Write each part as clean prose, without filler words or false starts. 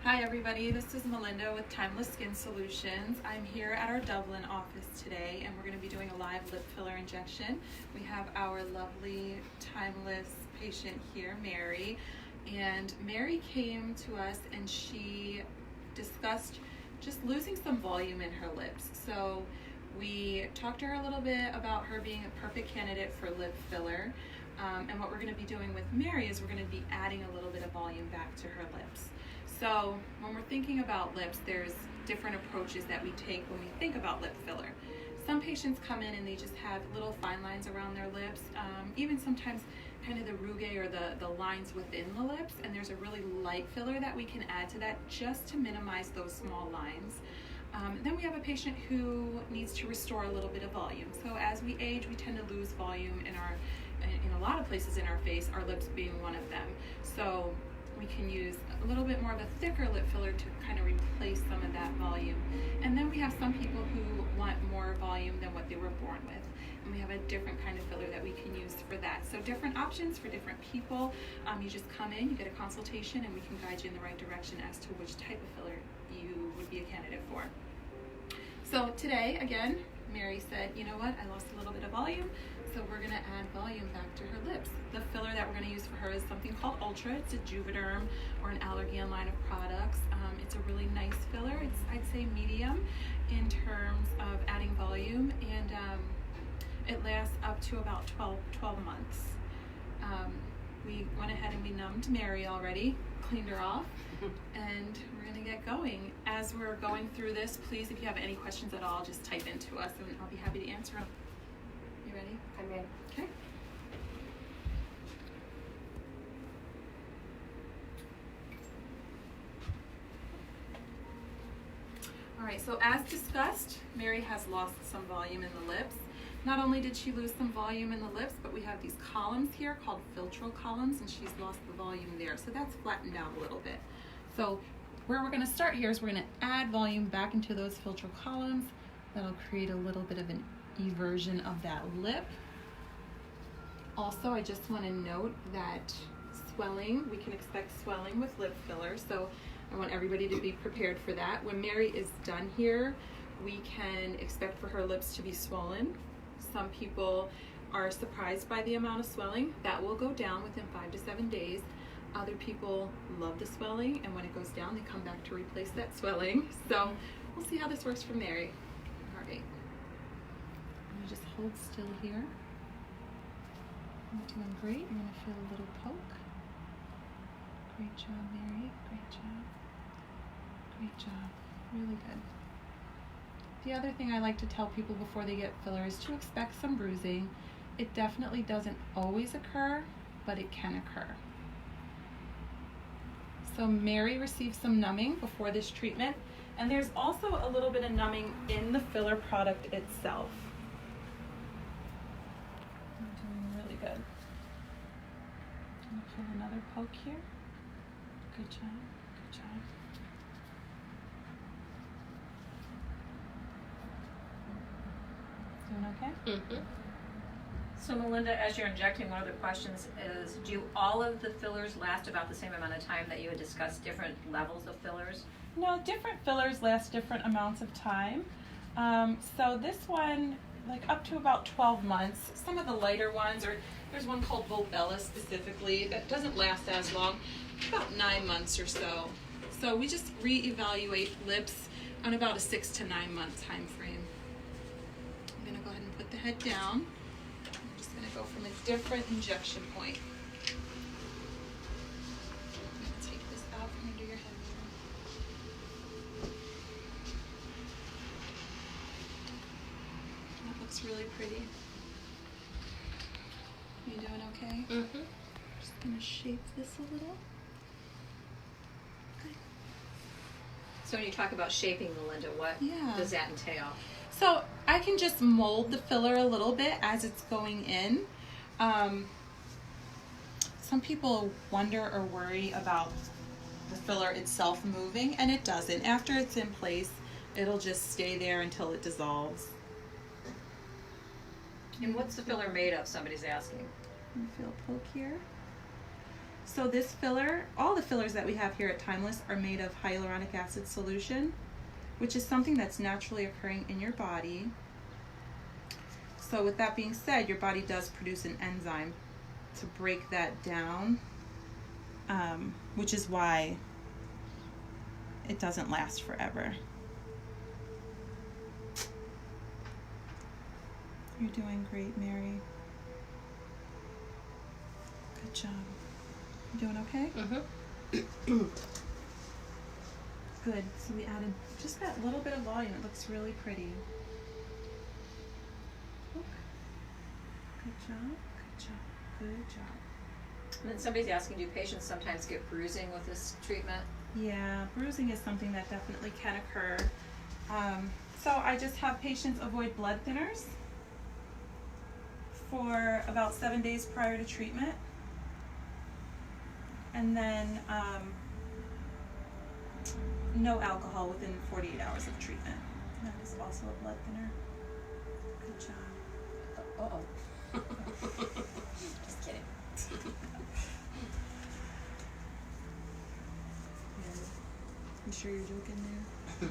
Hi everybody, this is Melinda with Timeless Skin Solutions. I'm here at our Dublin office today and we're going to be doing a live lip filler injection. We have our lovely Timeless patient here, Mary, and Mary came to us and she discussed just losing some volume in her lips. So we talked to her a little bit about her being a perfect candidate for lip filler. And what we're going to be doing with Mary is we're going to be adding a little bit of volume back to her lips. So when we're thinking about lips, there's different approaches that we take when we think about lip filler. Some patients come in and they just have little fine lines around their lips, even sometimes kind of the rugae or the lines within the lips, and there's a really light filler that we can add to that just to minimize those small lines. Then we have a patient who needs to restore a little bit of volume. So as we age, we tend to lose volume in a lot of places in our face, our lips being one of them. So we can use a little bit more of a thicker lip filler to kind of replace some of that volume. And then we have some people who want more volume than what they were born with. And we have a different kind of filler that we can use for that. So different options for different people. You just come in, you get a consultation, and we can guide you in the right direction as to which type of filler you would be a candidate for. So today, again, Mary said, you know what, I lost a little bit of volume, so we're going to add volume back to her lips. The filler that we're going to use for her is something called Ultra. It's a Juvederm or an Allergan line of products. It's a really nice filler. It's, I'd say, medium in terms of adding volume, and it lasts up to about 12 months. We went ahead and we numbed Mary already, cleaned her off, and we're going to get going. As we're going through this, please, if you have any questions at all, just type into us and I'll be happy to answer them. You ready? I'm ready. Okay. All right, so as discussed, Mary has lost some volume in the lips. Not only did she lose some volume in the lips, but we have these columns here called philtral columns, and she's lost the volume there. So that's flattened out a little bit. So where we're going to start here is we're going to add volume back into those philtral columns. That'll create a little bit of an eversion of that lip. Also, I just want to note that swelling, we can expect swelling with lip filler, so I want everybody to be prepared for that. When Mary is done here, we can expect for her lips to be swollen. Some people are surprised by the amount of swelling. That will go down within 5 to 7 days. Other people love the swelling, and when it goes down, they come back to replace that swelling. So we'll see how this works for Mary. All right. You just hold still here. You're doing great. You're going to feel a little poke. Great job, Mary. Great job. Great job. Really good. The other thing I like to tell people before they get filler is to expect some bruising. It definitely doesn't always occur, but it can occur. So Mary received some numbing before this treatment, and there's also a little bit of numbing in the filler product itself. You're doing really good. I'm going to feel another poke here. Good job, good job. Doing okay? Mm-hmm. So Melinda, as you're injecting, one of the questions is, do all of the fillers last about the same amount of time that you had discussed different levels of fillers? No, different fillers last different amounts of time. So this one, like up to about 12 months. Some of the lighter ones, or there's one called Volbella specifically, that doesn't last as long, about 9 months or so. So we just reevaluate lips on about a 6 to 9 month time frame. I'm gonna go ahead and put the head down. I'm just gonna go from a different injection point. I'm gonna take this out from under your head. That looks really pretty. You doing okay? Mm-hmm. Just gonna shape this a little. Okay. So when you talk about shaping, Melinda, what does that entail? So I can just mold the filler a little bit as it's going in. Some people wonder or worry about the filler itself moving, and it doesn't. After it's in place, it'll just stay there until it dissolves. And what's the filler made of, somebody's asking? You feel a poke here. So this filler, all the fillers that we have here at Timeless are made of hyaluronic acid solution, which is something that's naturally occurring in your body. So with that being said, your body does produce an enzyme to break that down, which is why it doesn't last forever. You're doing great, Mary. Good job. You doing okay? Mm-hmm. Good. So we added just that little bit of volume. It looks really pretty. Good job. Good job. Good job. And then somebody's asking, do patients sometimes get bruising with this treatment? Yeah, bruising is something that definitely can occur. So I just have patients avoid blood thinners for about 7 days prior to treatment. And then no alcohol within 48 hours of treatment. That is also a blood thinner. Good job. Uh-oh. Just kidding. You sure you're joking there?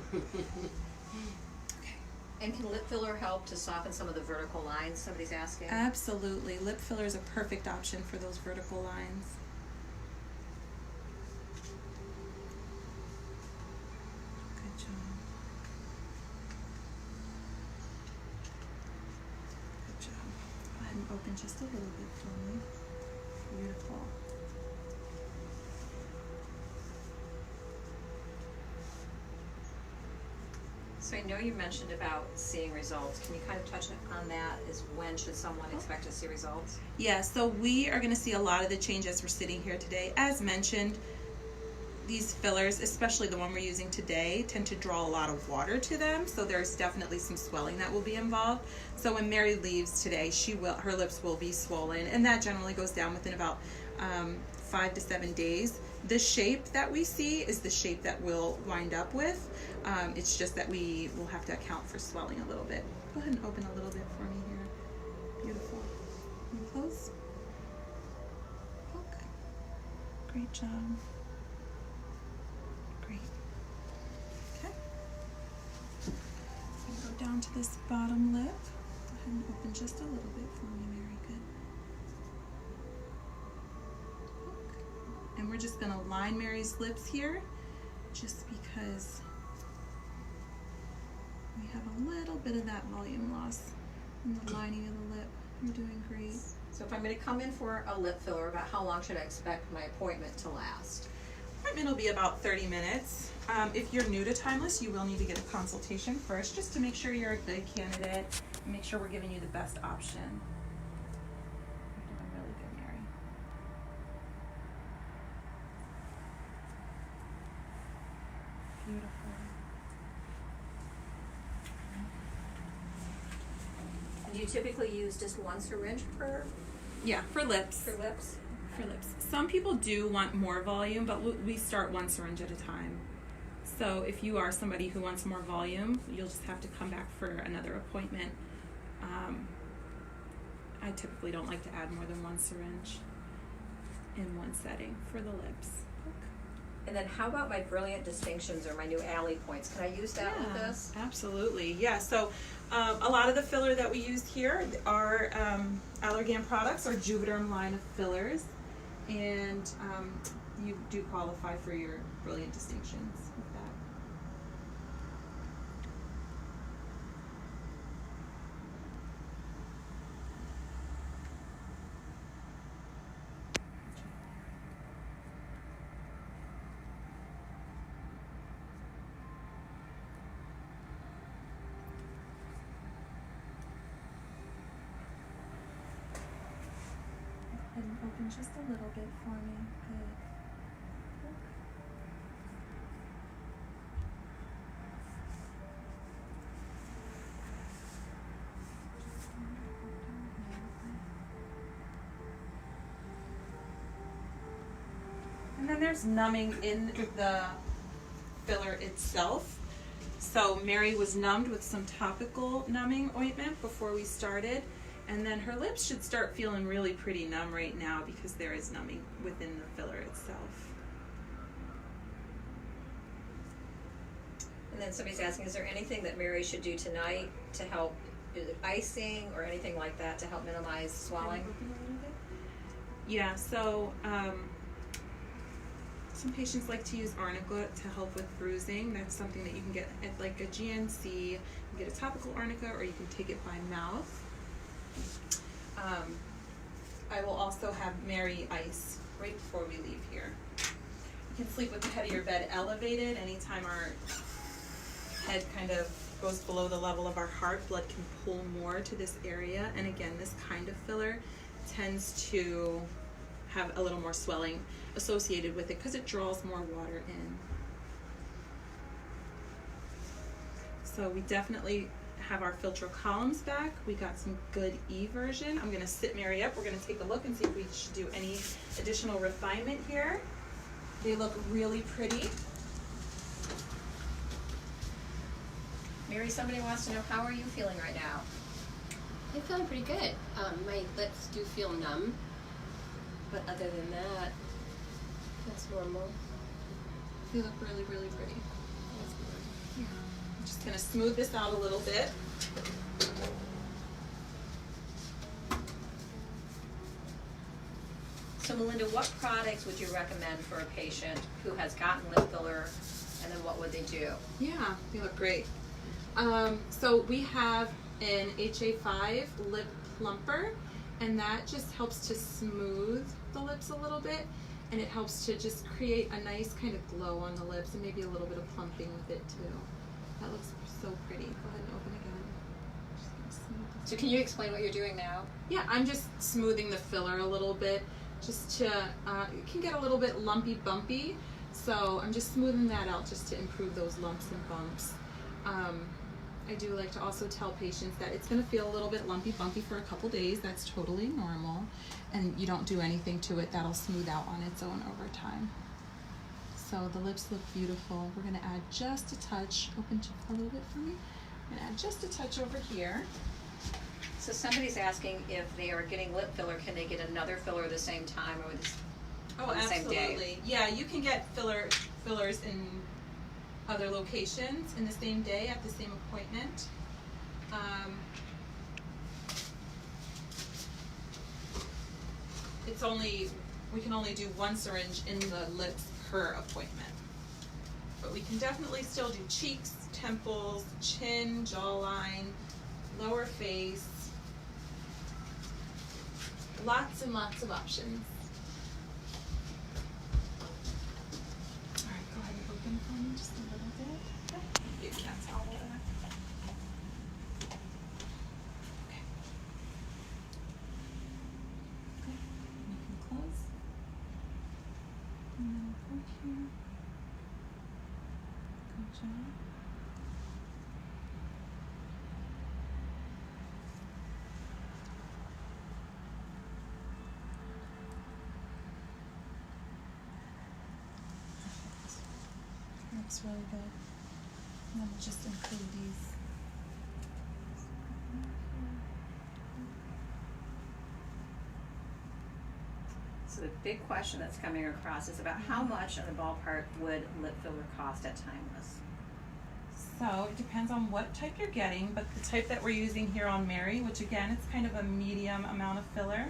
Okay. And can lip filler help to soften some of the vertical lines, somebody's asking? Absolutely. Lip filler is a perfect option for those vertical lines. Good job. Good job. Go ahead and open just a little bit for me. Beautiful. So I know you mentioned about seeing results. Can you kind of touch on that? Is when should someone expect to see results? Yeah, so we are going to see a lot of the change as we're sitting here today. As mentioned, these fillers, especially the one we're using today, tend to draw a lot of water to them, so there's definitely some swelling that will be involved. So when Mary leaves today, her lips will be swollen, and that generally goes down within about 5 to 7 days. The shape that we see is the shape that we'll wind up with. It's just that we will have to account for swelling a little bit. Go ahead and open a little bit for me here. Beautiful. And close. Okay. Great job. Great. Okay. Go down to this bottom lip. Go ahead and open just a little bit for me, Mary. Good. Okay. And we're just going to line Mary's lips here, just because we have a little bit of that volume loss in the lining of the lip. You're doing great. So if I'm going to come in for a lip filler, about how long should I expect my appointment to last? Appointment will be about 30 minutes. If you're new to Timeless, you will need to get a consultation first, just to make sure you're a good candidate and make sure we're giving you the best option. You're doing really good, Mary. Beautiful. Do you typically use just one syringe per Yeah, for lips. for lips? For lips. Some people do want more volume, but we start one syringe at a time. So if you are somebody who wants more volume, you'll just have to come back for another appointment. I typically don't like to add more than one syringe in one setting for the lips. And then how about my brilliant distinctions or my new alley points? Can I use that with this? Absolutely. Yeah. So a lot of the filler that we use here are Allergan products or Juvederm line of fillers, and you do qualify for your brilliant distinctions with that. And open just a little bit for me. Good. And then there's numbing in the filler itself. So Mary was numbed with some topical numbing ointment before we started. And then her lips should start feeling really pretty numb right now because there is numbing within the filler itself. And then somebody's asking, is there anything that Mary should do tonight to help, is it icing or anything like that to help minimize swelling? Yeah, so some patients like to use arnica to help with bruising. That's something that you can get at like a GNC. You can get a topical arnica or you can take it by mouth. I will also have Mary ice right before we leave here. You can sleep with the head of your bed elevated. Anytime our head kind of goes below the level of our heart, blood can pull more to this area. And again, this kind of filler tends to have a little more swelling associated with it because it draws more water in. So we definitely have our filtral columns back. We got some good eversion. I'm going to sit Mary up. We're going to take a look and see if we should do any additional refinement here. They look really pretty. Mary, somebody wants to know, how are you feeling right now? I'm feeling pretty good. My lips do feel numb, but other than that, that's normal. They look really, really pretty. That's good. Yeah. I'm just going to smooth this out a little bit. So Melinda, what products would you recommend for a patient who has gotten lip filler, and then what would they do? Yeah, they look great. So we have an HA5 lip plumper, and that just helps to smooth the lips a little bit, and it helps to just create a nice kind of glow on the lips and maybe a little bit of plumping with it too. That looks so pretty. Go ahead and open again. Just gonna smooth this. So can you explain what you're doing now? Yeah, I'm just smoothing the filler a little bit, just to, it can get a little bit lumpy bumpy, so I'm just smoothing that out just to improve those lumps and bumps. I do like to also tell patients that it's going to feel a little bit lumpy bumpy for a couple days. That's totally normal, and you don't do anything to it. That'll smooth out on its own over time. So the lips look beautiful. We're going to add just a touch. Open just a little bit for me. I'm going to add just a touch over here. So somebody's asking if they are getting lip filler, can they get another filler at the same time or Oh, on the same day? absolutely. Yeah, you can get fillers in other locations in the same day at the same appointment. We can only do one syringe in the lips per appointment. But we can definitely still do cheeks, temples, chin, jawline, lower face. Lots and lots of options. All right, go ahead and open for me just a little bit. Okay. You can't towel that. Okay. Okay. You can close. And then right here. Good job. Looks really good. And then we'll just include these. So the big question that's coming across is about how much in the ballpark would lip filler cost at Timeless? So it depends on what type you're getting, but the type that we're using here on Mary, which again, it's kind of a medium amount of filler.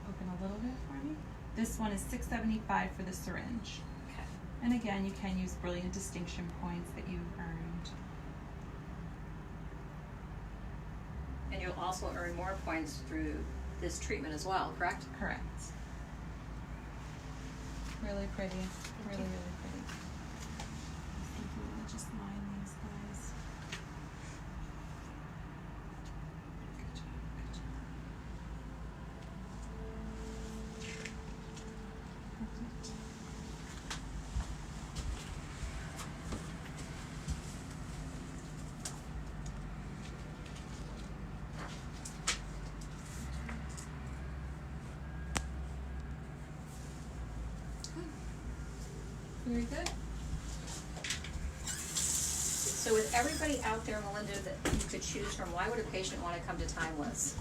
Open a little bit for me. This one is $6.75 for the syringe. Okay. And again, you can use brilliant distinction points that you've earned. And you'll also earn more points through this treatment as well, correct? Correct. Really pretty. Really, really pretty. I think we want to just line these guys. Good job, good job. Perfect. Very good. So with everybody out there, Melinda, that you could choose from, why would a patient want to come to Timeless?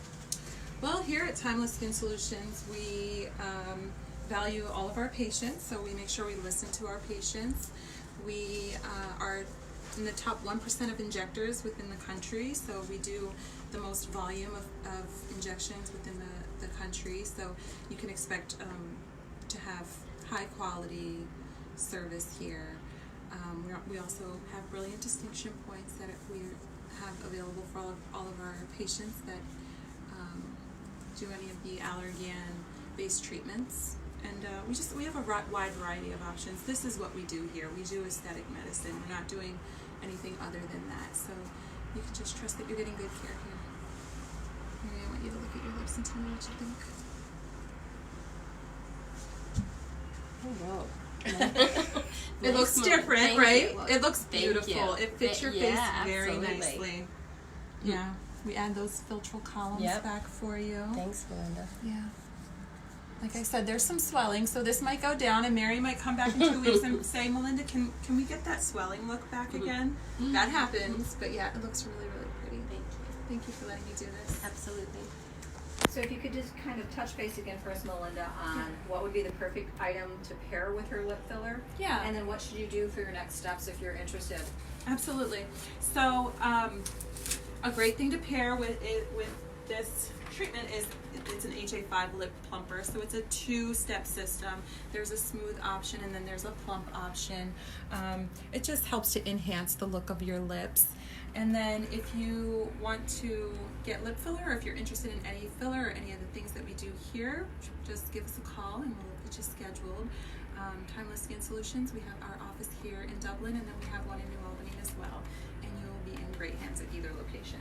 Well, here at Timeless Skin Solutions, we value all of our patients, so we make sure we listen to our patients. We are in the top 1% of injectors within the country, so we do the most volume of injections within the country, so you can expect to have high quality service here. We also have brilliant distinction points that we have available for all of our patients that do any of the allergen-based treatments. And we have a wide variety of options. This is what we do here. We do aesthetic medicine. We're not doing anything other than that. So you can just trust that you're getting good care here. Mary, I want you to look at your lips and tell me what you think. Oh, whoa. It looks different, Thank right? you. It looks Thank beautiful. you. It fits your face very absolutely. nicely. Yeah. We add those filtral columns Yep. back for you. Thanks, Melinda. Yeah. Like I said, there's some swelling, so this might go down, and Mary might come back in 2 weeks and say, Melinda, can we get that swelling look back again? That happens, but yeah, it looks really, really pretty. Thank you. Thank you for letting me do this. Absolutely. So if you could just kind of touch base again for us, Melinda, on what would be the perfect item to pair with her lip filler? Yeah. And then what should you do for your next steps if you're interested? Absolutely. So, a great thing to pair with this treatment is it's an HA5 lip plumper. So it's a 2-step system. There's a smooth option and then there's a plump option. It just helps to enhance the look of your lips. And then if you want to get lip filler, or if you're interested in any filler or any of the things that we do here, just give us a call and we'll get you scheduled. Timeless Skin Solutions, we have our office here in Dublin, and then we have one in New Albany as well. And you'll be in great hands at either location.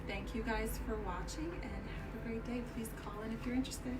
Thank you guys for watching, and have a great day. Please call in if you're interested.